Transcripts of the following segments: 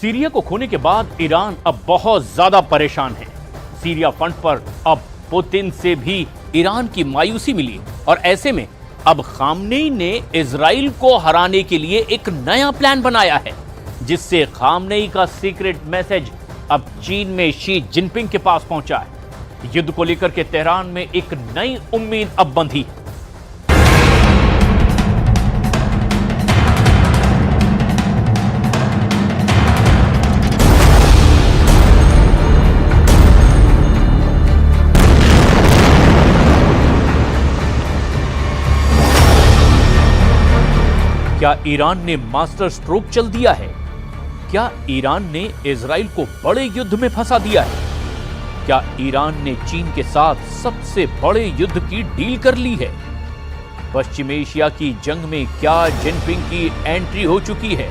Syria को खोने के बाद ईरान अब बहुत ज्यादा परेशान है। सीरिया फ्रंट पर अब पुतिन से भी ईरान की मायूसी मिली और ऐसे में अब खामनेई ने इजराइल को हराने के लिए एक नया प्लान बनाया है, जिससे खामनेई का सीक्रेट मैसेज अब चीन में शी जिनपिंग के पास पहुंचा है। युद्ध को लेकर के तेहरान में एक नई उम्मीद अब बंधी है। क्या ईरान ने मास्टर स्ट्रोक चल दिया है? क्या ईरान ने इजराइल को बड़े युद्ध में फंसा दिया है? क्या ईरान ने चीन के साथ सबसे बड़े युद्ध की डील कर ली है? पश्चिम एशिया की जंग में क्या जिनपिंग की एंट्री हो चुकी है?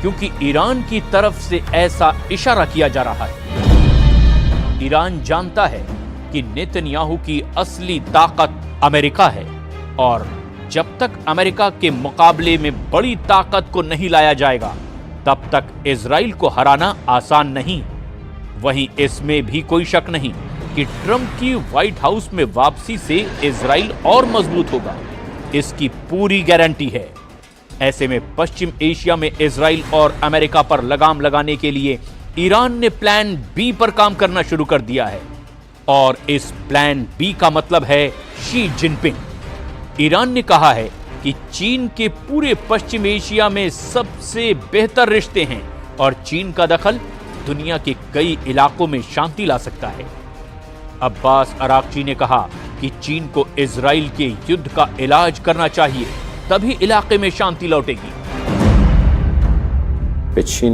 क्योंकि ईरान की तरफ से ऐसा इशारा किया जा रहा है। ईरान जानता है कि नेतन्याहू की असली ताकत अमेरिका है और जब तक अमेरिका के मुकाबले में बड़ी ताकत को नहीं लाया जाएगा तब तक इजराइल को हराना आसान नहीं। वहीं इसमें भी कोई शक नहीं कि ट्रंप की व्हाइट हाउस में वापसी से इजराइल और मजबूत होगा, इसकी पूरी गारंटी है। ऐसे में पश्चिम एशिया में इजराइल और अमेरिका पर लगाम लगाने के लिए ईरान ने प्लान बी पर काम करना शुरू कर दिया है और इस प्लान बी का मतलब है शी जिनपिंग। ईरान ने कहा है कि चीन के पूरे पश्चिम एशिया में सबसे बेहतर रिश्ते हैं और चीन का दखल दुनिया के कई इलाकों में शांति ला सकता है। अब्बास अराक्ची ने कहा कि चीन को इजराइल के युद्ध का इलाज करना चाहिए, तभी इलाके में शांति लौटेगी। चीन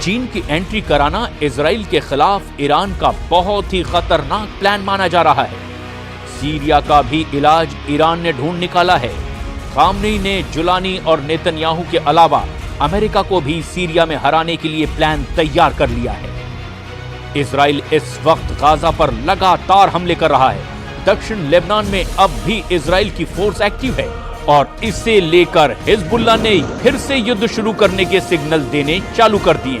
चीन की एंट्री कराना इजराइल के खिलाफ ईरान का बहुत ही खतरनाक प्लान माना जा रहा है। सीरिया का भी इलाज ईरान ने ढूंढ निकाला है। खामनेई ने जुलानी और नेतन्याहू के अलावा अमेरिका को भी सीरिया में हराने के लिए प्लान तैयार कर लिया है। इजराइल इस वक्त गाजा पर लगातार हमले कर रहा है। दक्षिण लेबनान में अब भी इजराइल की फोर्स एक्टिव है और इसे लेकर हिजबुल्लाह ने फिर से युद्ध शुरू करने के सिग्नल देने चालू कर दिए।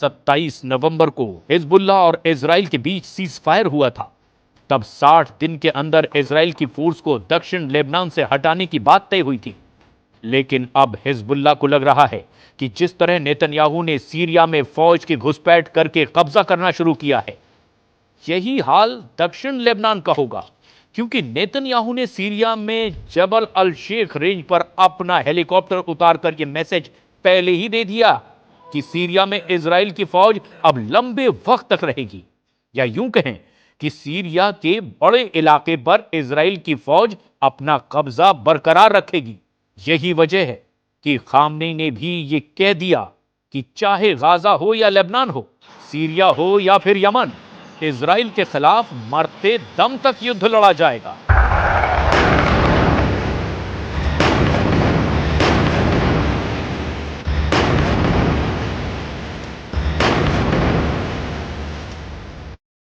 27 नवंबर को हिजबुल्लाह और इजराइल के बीच सीज फायर हुआ था। तब 60 दिन के अंदर इजराइल की फोर्स को दक्षिण लेबनान से हटाने की बात तय हुई थी। लेकिन अब हिजबुल्लाह को लग रहा है कि जिस तरह नेतन्याहू ने सीरिया में फौज की घुसपैठ करके कब्जा करना शुरू किया है, यही हाल दक्षिण लेबनान का होगा, क्योंकि नेतन्याहू ने सीरिया में जबल अल शेख रेंज पर अपना हेलीकॉप्टर उतार कर यह मैसेज पहले ही दे दिया कि सीरिया में इजराइल की फौज अब लंबे वक्त तक रहेगी, या यूं कहें कि सीरिया के बड़े इलाके पर इजराइल की फौज अपना कब्जा बरकरार रखेगी। यही वजह है कि खामनेई ने भी ये कह दिया कि चाहे गाजा हो या लेबनान हो, सीरिया हो या फिर यमन, इजराइल के खिलाफ मरते दम तक युद्ध लड़ा जाएगा।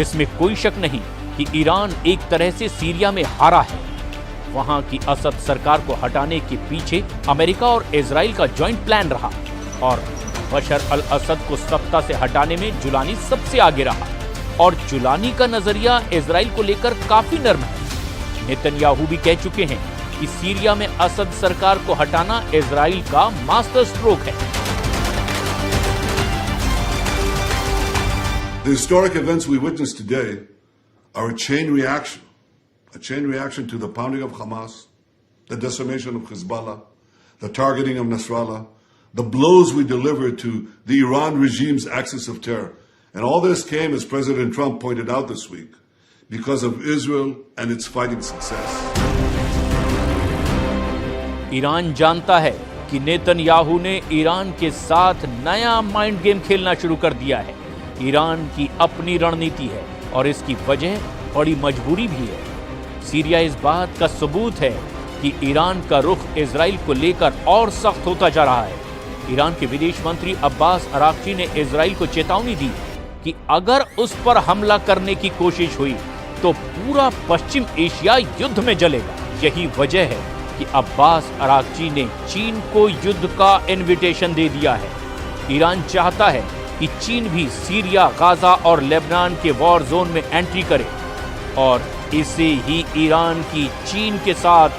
इसमें कोई शक नहीं कि ईरान एक तरह से सीरिया में हारा है। वहां की असद सरकार को हटाने के पीछे अमेरिका और इजराइल का जॉइंट प्लान रहा और बशर अल असद को सत्ता से हटाने में जुलानी सबसे आगे रहा और जुलानी का नजरिया इजराइल को लेकर काफी नर्म है। नेतन्याहू भी कह चुके हैं कि सीरिया में असद सरकार को हटाना इजराइल का मास्टर स्ट्रोक है। The historic events we witnessed today are a chain reaction to the pounding of Hamas, the decimation of Hezbollah, the targeting of Nasrallah, the blows we delivered to the Iran regime's axis of terror. And all this came, as President Trump pointed out this week, because of Israel and its fighting success. Iran जानता है कि Netanyahu ने Iran के साथ नया mind game खेलना शुरू कर दिया है। ईरान की अपनी रणनीति है और इसकी वजह बड़ी मजबूरी भी है। सीरिया इस बात का सबूत है कि ईरान का रुख इजराइल को लेकर और सख्त होता जा रहा है। ईरान के विदेश मंत्री अब्बास अराक्ची ने इजराइल को चेतावनी दी कि अगर उस पर हमला करने की कोशिश हुई तो पूरा पश्चिम एशिया युद्ध में जलेगा। यही वजह है कि अब्बास अराक्ची ने चीन को युद्ध का इन्विटेशन दे दिया है। ईरान चाहता है कि चीन भी सीरिया, गाजा और लेबनान के वॉर जोन में एंट्री करे और इसे ही ईरान की चीन के साथ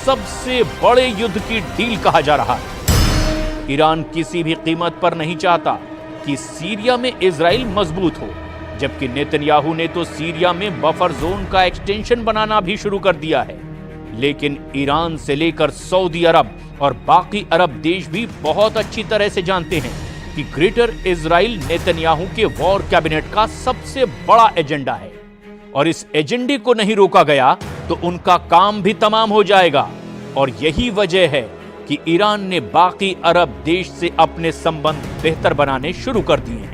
सबसे बड़े युद्ध की डील कहा जा रहा है। ईरान किसी भी कीमत पर नहीं चाहता कि सीरिया में इजराइल मजबूत हो, जबकि नेतन्याहू ने तो सीरिया में बफर जोन का एक्सटेंशन बनाना भी शुरू कर दिया है। लेकिन ईरान से लेकर सऊदी अरब और बाकी अरब देश भी बहुत अच्छी तरह से जानते हैं कि ग्रेटर इजराइल नेतन्याहू के वॉर कैबिनेट का सबसे बड़ा एजेंडा है और इस एजेंडे को नहीं रोका गया तो उनका काम भी तमाम हो जाएगा। और यही वजह है कि ईरान ने बाकी अरब देश से अपने संबंध बेहतर बनाने शुरू कर दिए हैं।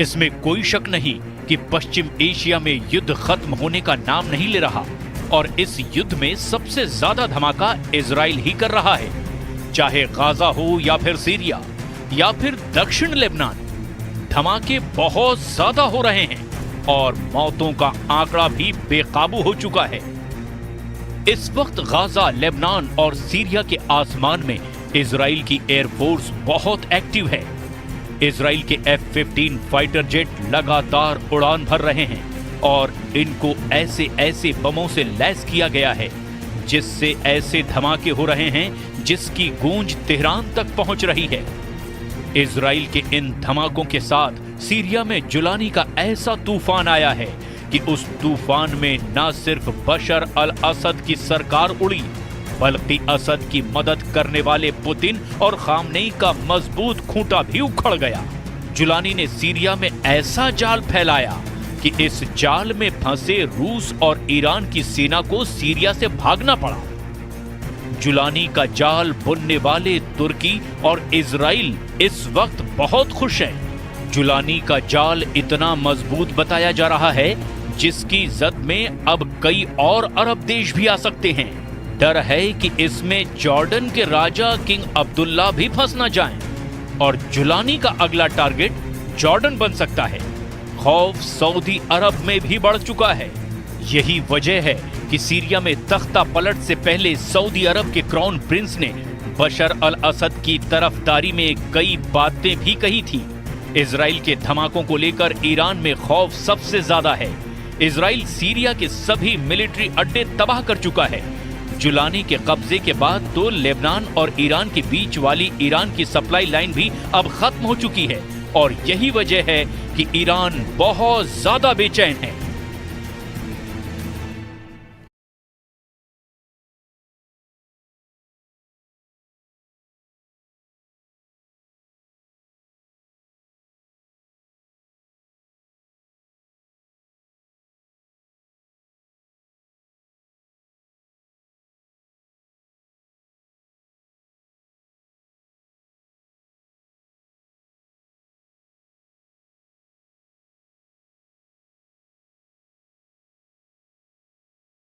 इसमें कोई शक नहीं कि पश्चिम एशिया में युद्ध खत्म होने का नाम नहीं ले रहा और इस युद्ध में सबसे ज्यादा धमाका इजराइल ही कर रहा है, चाहे गाजा हो या फिर सीरिया या फिर दक्षिण लेबनान। धमाके बहुत ज्यादा हो रहे हैं और मौतों का आंकड़ा भी बेकाबू हो चुका है। इस वक्त गाजा, लेबनान और सीरिया के आसमान में इजराइल की एयरफोर्स बहुत एक्टिव है। इजराइल के F-15 फाइटर जेट लगातार उड़ान भर रहे हैं और इनको ऐसे ऐसे बमों से लैस किया गया है जिससे ऐसे धमाके हो रहे हैं जिसकी गूंज तेहरान तक पहुंच रही है। इजराइल के इन धमाकों के साथ सीरिया में जुलानी का ऐसा तूफान आया है कि उस तूफान में न सिर्फ बशर अल असद की सरकार उड़ी बल्कि असद की मदद करने वाले पुतिन और खामनेई का मजबूत खूंटा भी उखड़ गया। जुलानी ने सीरिया में ऐसा जाल फैलाया कि इस जाल में फंसे रूस और ईरान की सेना को सीरिया से भागना पड़ा। जुलानी का जाल बुनने वाले तुर्की और इजराइल इस वक्त बहुत खुश हैं। जुलानी का जाल इतना मजबूत बताया जा रहा है जिसकी जद में अब कई और अरब देश भी आ सकते हैं। डर है कि इसमें जॉर्डन के राजा किंग अब्दुल्ला भी फंस न जाएं और जुलानी का अगला टारगेट जॉर्डन बन सकता है। खौफ सऊदी अरब में भी बढ़ चुका है। यही वजह है कि सीरिया में तख्ता पलट से पहले सऊदी अरब के क्राउन प्रिंस ने बशर अल असद की तरफदारी में कई बातें भी कही थी। इजराइल के धमाकों को लेकर ईरान में खौफ सबसे ज्यादा है। इजराइल सीरिया के सभी मिलिट्री अड्डे तबाह कर चुका है। जुलानी के कब्जे के बाद तो लेबनान और ईरान के बीच वाली ईरान की सप्लाई लाइन भी अब खत्म हो चुकी है और यही वजह है कि ईरान बहुत ज्यादा बेचैन है।